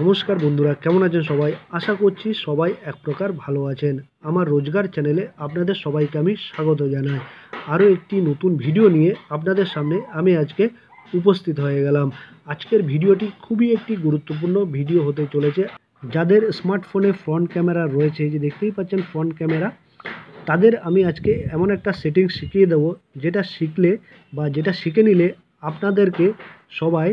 নমস্কার বন্ধুরা, কেমন আছেন সবাই? আশা করছি সবাই এক প্রকার ভালো আছেন। আমার রোজগার চ্যানেলে আপনাদের সবাইকে আমি স্বাগত জানাই। আরও একটি নতুন ভিডিও নিয়ে আপনাদের সামনে আমি আজকে উপস্থিত হয়ে গেলাম। আজকের ভিডিওটি খুবই একটি গুরুত্বপূর্ণ ভিডিও হতে চলেছে। যাদের স্মার্টফোনে ফ্রন্ট ক্যামেরা রয়েছে, যে দেখতেই পাচ্ছেন ফ্রন্ট ক্যামেরা, তাদের আমি আজকে এমন একটা সেটিংস শিখিয়ে দেবো, যেটা শিখলে বা যেটা শিখে নিলে আপনাদেরকে সবাই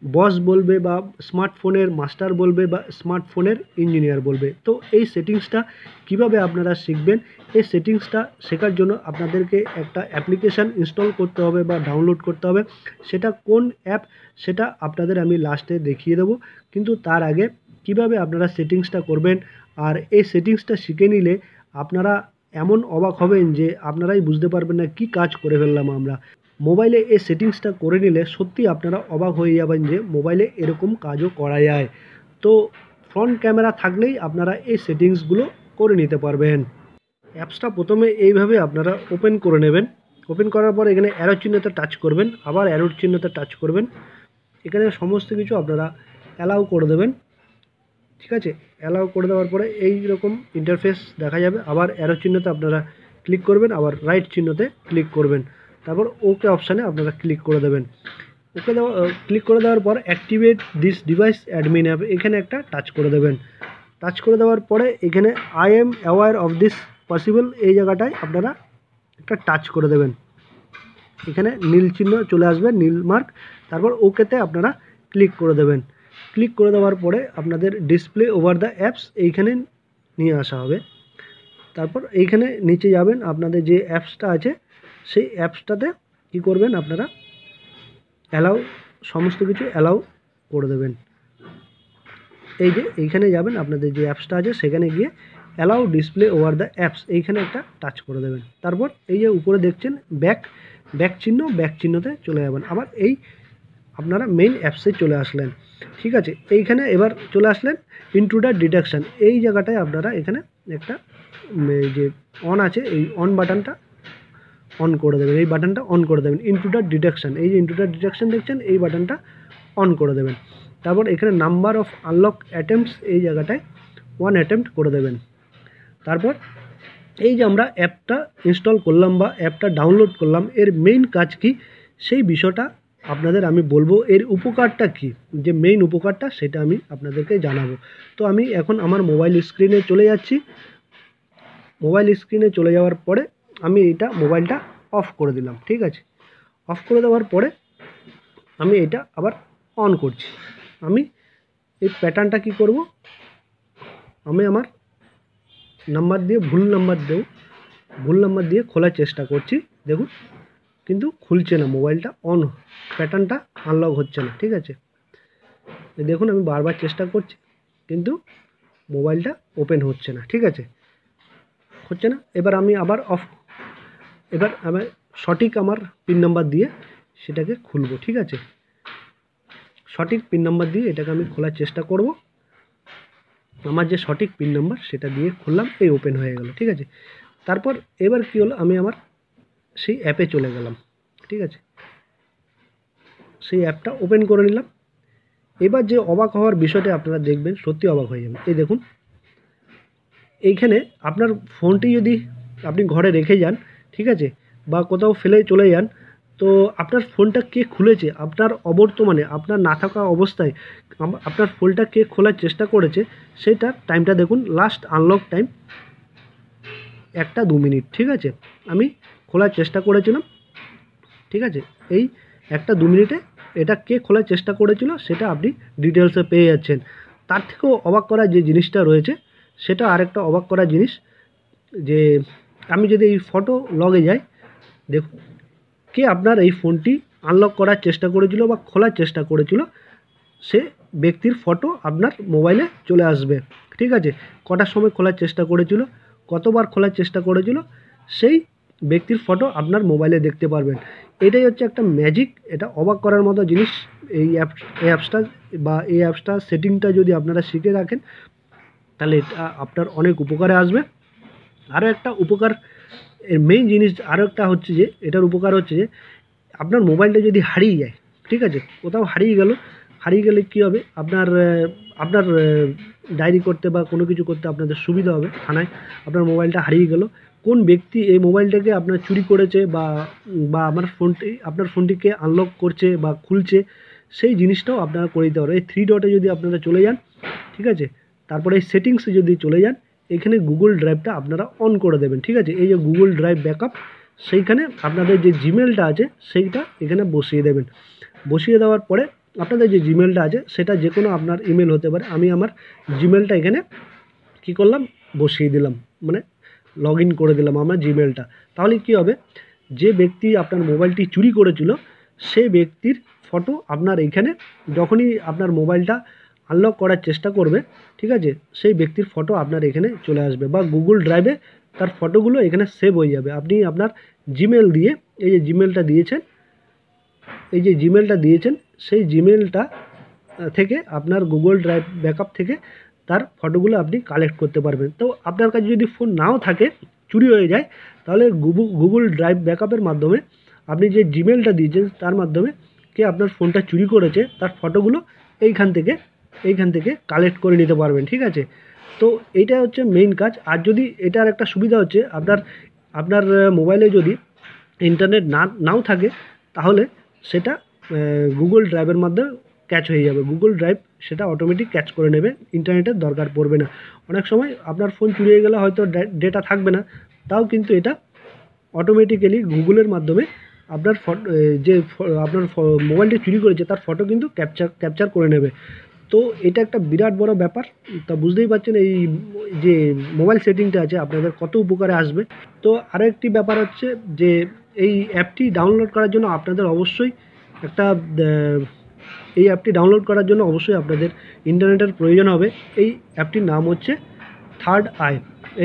বস বলবে বা স্মার্টফোনের মাস্টার বলবে বা স্মার্টফোনের ইঞ্জিনিয়ার বলবে। তো এই সেটিংসটা কিভাবে আপনারা শিখবেন, এই সেটিংসটা শেখার জন্য আপনাদেরকে একটা অ্যাপ্লিকেশান ইনস্টল করতে হবে বা ডাউনলোড করতে হবে। সেটা কোন অ্যাপ সেটা আপনাদের আমি লাস্টে দেখিয়ে দেবো, কিন্তু তার আগে কিভাবে আপনারা সেটিংসটা করবেন আর এই সেটিংসটা শিখে নিলে আপনারা এমন অবাক হবেন যে আপনারাই বুঝতে পারবেন না কি কাজ করে ফেললাম আমরা। মোবাইলে এই সেটিংসটা করে নিলে সত্যি আপনারা অবাক হয়ে যাবেন যে মোবাইলে এরকম কাজও করা যায়। তো ফ্রন্ট ক্যামেরা থাকলেই আপনারা এই সেটিংসগুলো করে নিতে পারবেন। অ্যাপসটা প্রথমে এইভাবে আপনারা ওপেন করে নেবেন। ওপেন করার পর এখানে অ্যারো চিহ্নতে টাচ করবেন, আবার অ্যারো চিহ্নতে টাচ করবেন। এখানে সমস্ত কিছু আপনারা অ্যালাউ করে দেবেন। ঠিক আছে, অ্যালাউ করে দেওয়ার পরে এই রকম ইন্টারফেস দেখা যাবে। আবার অ্যারো চিহ্নতে আপনারা ক্লিক করবেন, আবার রাইট চিহ্নতে ক্লিক করবেন, তারপর ওকে অপশানে আপনারা ক্লিক করে দেবেন। ওকে ক্লিক করে দেওয়ার পর activate this device admin app এখানে একটা টাচ করে দেবেন। টাচ করে দেওয়ার পরে এখানে I am aware of this possible এই জায়গাটায় আপনারা একটা টাচ করে দেবেন। এখানে নীল চিহ্ন চলে আসবে, নীল মার্ক, তারপর ওকেতে আপনারা ক্লিক করে দেবেন। ক্লিক করে দেওয়ার পরে আপনাদের ডিসপ্লে ওভার দ্য অ্যাপস এইখানে নিয়ে আসা হবে। তারপর এইখানে নিচে যাবেন, আপনাদের যে অ্যাপসটা আছে সেই অ্যাপসটাতে কী করবেন, আপনারা অ্যালাউ সমস্ত কিছু অ্যালাউ করে দেবেন। এই যে এইখানে যাবেন, আপনাদের যে অ্যাপসটা আছে সেখানে গিয়ে allow display over the apps এইখানে একটা টাচ করে দেবেন। তারপর এই যে উপরে দেখছেন ব্যাক চিহ্নতে চলে যাবেন। আবার এই আপনারা মেইন অ্যাপসে চলে আসলেন। ঠিক আছে, এইখানে এবার চলে আসলেন ইন্ট্রুডার ডিটেকশান এই জায়গাটায় আপনারা এখানে একটা যে অন আছে এই অন বাটনটা অন করে দেবেন। এই বাটনটা অন করে দেবেন, ইন্ট্রুডার ডিটেকশান, এই যে ইন্ট্রুডার ডিটেকশান দেখছেন এই বাটনটা অন করে দেবেন। তারপর এখানে নাম্বার অফ আনলক অ্যাটেম্পটস এই জায়গাটায় 1 অ্যাটেম্পট করে দেবেন। তারপর এই যে আমরা অ্যাপটা ইনস্টল করলাম বা অ্যাপটা ডাউনলোড করলাম, এর মেইন কাজ কি সেই বিষয়টা আপনাদের আমি বলবো। এর উপকারটা কি, যে মেইন উপকারটা সেটা আমি আপনাদেরকে জানাবো। তো আমি এখন আমার মোবাইল স্ক্রিনে চলে যাচ্ছি। মোবাইল স্ক্রিনে চলে যাওয়ার পরে আমি এটা মোবাইলটা অফ করে দিলাম। ঠিক আছে, অফ করে দেওয়ার পরে আমি এটা আবার অন করছি। আমি এই প্যাটার্নটা কি করব, আমি আমার নাম্বার দিয়ে ভুল নাম্বার দিয়ে খোলার চেষ্টা করছি। দেখুন কিন্তু খুলছে না, মোবাইলটা অন প্যাটার্নটা আনলক হচ্ছে না। ঠিক আছে, দেখুন আমি বারবার চেষ্টা করছি কিন্তু মোবাইলটা ওপেন হচ্ছে না। ঠিক আছে, হচ্ছে না। এবার আমি আবার এবার আমি সঠিক আমার পিন নাম্বার দিয়ে সেটাকে খুলব। ঠিক আছে, সঠিক পিন নাম্বার দিয়ে এটাকে আমি খোলার চেষ্টা করব। আমার যে সঠিক পিন নাম্বার সেটা দিয়ে খুললাম, এই ওপেন হয়ে গেল। ঠিক আছে, তারপর এবার কি হলো, আমি আমার সেই অ্যাপে চলে গেলাম। ঠিক আছে, সেই অ্যাপটা ওপেন করে নিলাম। এবার যে অবাক হওয়ার বিষয়টা আপনারা দেখবেন, সত্যি অবাক হয়ে যাবেন। এই দেখুন এইখানে আপনার ফোনটি যদি আপনি ঘরে রেখে যান, ঠিক আছে, বা কোথাও ফেলে চলে যান, তো আপনার ফোনটা কে খুলেছে, আপনার অবর্তমানে আপনার না থাকা অবস্থায় আপনার ফোনটা কে খোলার চেষ্টা করেছে সেটা টাইমটা দেখুন। লাস্ট আনলক টাইম 1টা 2 মিনিট। ঠিক আছে, আমি খোলার চেষ্টা করেছিলাম। ঠিক আছে, এই 1টা 2 মিনিটে এটা কে খোলার চেষ্টা করেছিল সেটা আপনি ডিটেলসে পেয়ে যাচ্ছেন। তার থেকেও অবাক করা যে জিনিসটা রয়েছে সেটা আরেকটা অবাক করা জিনিস, যে আমি যদি এই ফটো লগে যাই, দেখুন কে আপনার এই ফোনটি আনলক করার চেষ্টা করেছিল বা খোলার চেষ্টা করেছিল সে ব্যক্তির ফটো আপনার মোবাইলে চলে আসবে। ঠিক আছে, কটার সময় খোলার চেষ্টা করেছিল, কতবার খোলার চেষ্টা করেছিল, সেই ব্যক্তির ফটো আপনার মোবাইলে দেখতে পারবেন। এটাই হচ্ছে একটা ম্যাজিক, এটা অবাক করার মতো জিনিস। এই অ্যাপসটা সেটিংটা যদি আপনারা শিখে রাখেন তাহলে এটা আপনার অনেক উপকারে আসবে। আরও একটা উপকার, এর মেইন জিনিস আরও একটা হচ্ছে যে এটার উপকার হচ্ছে যে আপনার মোবাইলটা যদি হারিয়ে যায়, ঠিক আছে, কোথাও হারিয়ে গেল, হারিয়ে গেলে কী হবে, আপনার ডায়েরি করতে বা কোনো কিছু করতে আপনাদের সুবিধা হবে। থানায় আপনার মোবাইলটা হারিয়ে গেল, কোন ব্যক্তি এই মোবাইলটাকে আপনার চুরি করেছে বা আপনার ফোনটিকে আনলক করছে বা খুলছে, সেই জিনিসটাও আপনারা করে দিতে পারবেন। এই 3 ডটে যদি আপনারা চলে যান, ঠিক আছে, তারপরে এই সেটিংসে যদি চলে যান, এখানে গুগল ড্রাইভটা আপনারা অন করে দেবেন, ঠিক আছে। এই যে গুগল ড্রাইভ ব্যাকআপ, সেইখানে আপনাদের যে জিমেলটা আছে সেইটা এখানে বসিয়ে দেবেন। বসিয়ে দেওয়ার পরে আপনাদের যে জিমেলটা আছে সেটা যে কোনো আপনার ইমেল হতে পারে। আমি আমার জিমেলটা এখানে কী করলাম, বসিয়ে দিলাম, মানে লগ ইন করে দিলাম আমার জিমেলটা। তাহলে কী হবে, যে ব্যক্তি আপনার মোবাইলটি চুরি করেছিল সেই ব্যক্তির ফটো আপনার এইখানে, যখনই আপনার মোবাইলটা আনলক করার চেষ্টা করবে, ঠিক আছে, সেই ব্যক্তির ফটো আপনার এখানে চলে আসবে বা গুগল ড্রাইভে তার ফটোগুলো এখানে সেভ হয়ে যাবে। আপনি আপনার জিমেল দিয়ে, এই যে জিমেলটা দিয়েছেন সেই জিমেলটা থেকে আপনার গুগল ড্রাইভ ব্যাকআপ থেকে তার ফটোগুলো আপনি কালেক্ট করতে পারবেন। তো আপনার কাছে যদি ফোন নাও থাকে, চুরি হয়ে যায়, তাহলে গুগল ড্রাইভ ব্যাকআপের মাধ্যমে আপনি যে জিমেলটা দিয়েছেন তার মাধ্যমে কে আপনার ফোনটা চুরি করেছে তার ফটোগুলো এইখান থেকে কালেক্ট করে নিতে পারবেন, ঠিক আছে। তো এইটা হচ্ছে মেইন কাজ। আর যদি এটার একটা সুবিধা হচ্ছে, আপনার মোবাইলে যদি ইন্টারনেট নাও থাকে, তাহলে সেটা গুগল ড্রাইভের মাধ্যমে ক্যাচ হয়ে যাবে। গুগল ড্রাইভ সেটা অটোমেটিক ক্যাচ করে নেবে, ইন্টারনেটের দরকার পড়বে না। অনেক সময় আপনার ফোন চুরি হয়ে গেলে হয়তো ডেটা থাকবে না, তাও কিন্তু এটা অটোমেটিক্যালি গুগলের মাধ্যমে আপনার আপনার মোবাইলটি চুরি করেছে তার ফটো কিন্তু ক্যাপচার করে নেবে। তো এটা একটা বিরাট বড় ব্যাপার। তা বুঝতেই পারছেন এই যে মোবাইল সেটিংটা আছে আপনাদের কত উপকারে আসবে। তো আরও একটি ব্যাপার হচ্ছে যে এই অ্যাপটি ডাউনলোড করার জন্য আপনাদের অবশ্যই এই অ্যাপটি ডাউনলোড করার জন্য অবশ্যই আপনাদের ইন্টারনেটের প্রয়োজন হবে। এই অ্যাপটির নাম হচ্ছে থার্ড আই।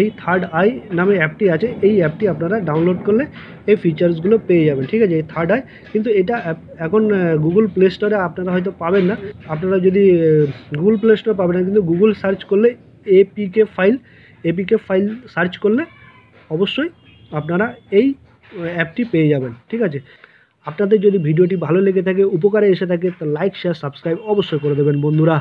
এই থার্ড আই নামে অ্যাপটি আছে, এই অ্যাপটি আপনারা ডাউনলোড করলে এই ফিচার্সগুলো পেয়ে যাবেন, ঠিক আছে। এই থার্ড আই, কিন্তু এটা এখন গুগল প্লে স্টোরে আপনারা হয়তো পাবেন না। আপনারা যদি গুগল প্লে স্টোরে পাবেন না, কিন্তু গুগল সার্চ করলে এপিকে ফাইল সার্চ করলে অবশ্যই আপনারা এই অ্যাপটি পেয়ে যাবেন, ঠিক আছে। আপনাদের যদি ভিডিওটি ভালো লেগে থাকে, উপকারে এসে থাকে, তো লাইক, শেয়ার, সাবস্ক্রাইব অবশ্যই করে দেবেন বন্ধুরা।